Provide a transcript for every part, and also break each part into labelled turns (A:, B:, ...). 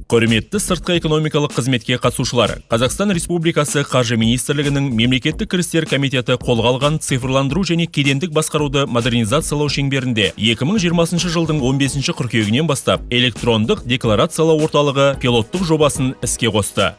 A: Құрметті сыртқы экономикалық қызметке қатысушылар, Қазақстан Республикасы Қаржы министрлігінің мемлекеттік кірістер комитеті қолға алған цифрландыру және кедендік басқаруды модернизациялау шеңберінде 2020 жылдың 15 қыркүйегінен бастап электрондық декларациялау орталығы пилоттық жобасын іске қосты.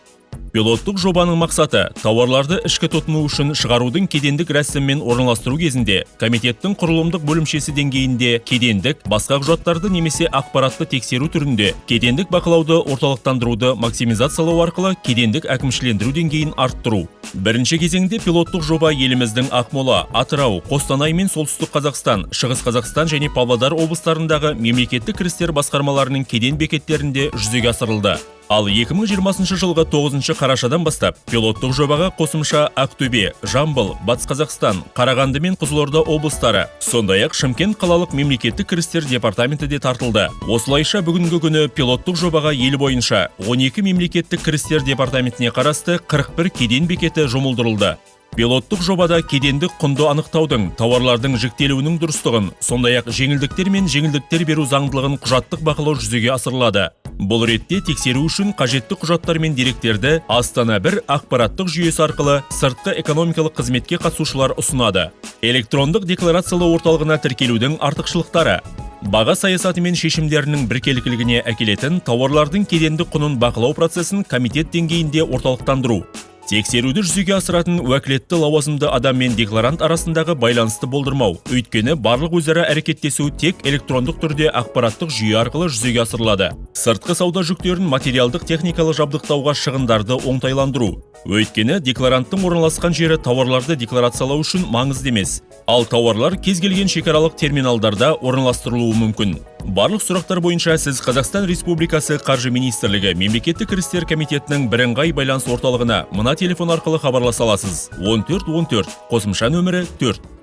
A: Пилоттық жобаның мақсаты тауарларды ішкі тұтыну үшін шығарудың кедендік рәсіммен орналастыру кезінде комитеттің құрылымдық бөлімшесі деңгейінде кедендік басқа құжаттарды немесе ақпаратты тексеру түрінде кедендік бақылауды орталықтандыруды максимизациялау арқылы кедендік әкімшілендіру деңгейін арттыру. Бірінші кезеңде пилоттық жоба еліміздің Ақмола, Атырау, Қостанай мен Солтүстік Қазақстан, Шығыс Қазақстан және Павлодар облыстарындағы мемлекеттік кірістер басқармаларының кеден бекеттерінде жүзеге асырылды. Ал 2020 жылғы 9 қарашадан бастап пилоттық жобаға қосымша Ақтөбе, Жамбыл, Батыс Қазақстан, Қарағанды мен Қызылорда облыстары, сондай-ақ Шымкент қалалық мемлекеттік кірістер департаменті де тартылды. Осылайша бүгінгі күні пилоттық жобаға ел бойынша 12 мемлекеттік кірістер департаментіне қарасты 41 кеден бекеті жұмылдырылды. Пилоттық жобада кедендік құнды анықтаудың, тауарлардың жіктелуінің дұрыстығын, сондай-ақ жеңілдіктер мен жеңілдіктер беру заңдылығын құжаттық бақылау жүзеге асырылады. Бұл ретте тексеру үшін қажетті құжаттар мен деректерді Астана 1 ақпараттық жүйесі арқылы сыртқы экономикалық қызметке қатысушылар ұсынады. Электрондық декларациялау орталығына тіркелудің артықшылықтары: баға саясаты мен шешімдерінің біркелкілігіне әкелетін тауарлардың кедендік құнын бақылау процесін комитет деңгейінде орталықтандыру. Тексеруді жүзеге асыратын уәкілетті лауазымды адам мен декларант арасындағы байланысты болдырмау. Өйткені барлық өзара әрекеттесу тек электрондық түрде ақпараттық жүйе арқылы жүзеге асырылады. Сыртқы сауда жүктерін материалдық техникалық жабдықтауға шығындарды оңтайландыру. Өйткені декларанттың орналасқан жері тауарларды декларациялау үшін маңызды емес. Ал тауарлар кез келген шекаралық терминалдарда орналастырылуы мүмкін. Барлық сұрақтар бойынша сіз Қазақстан Республикасы Қаржы министрлігі мемлекеттік кірістер комитетінің бірыңғай байланыс орталығына мына телефон арқылы хабарласа аласыз: 1414, қосымша нөмірі 4.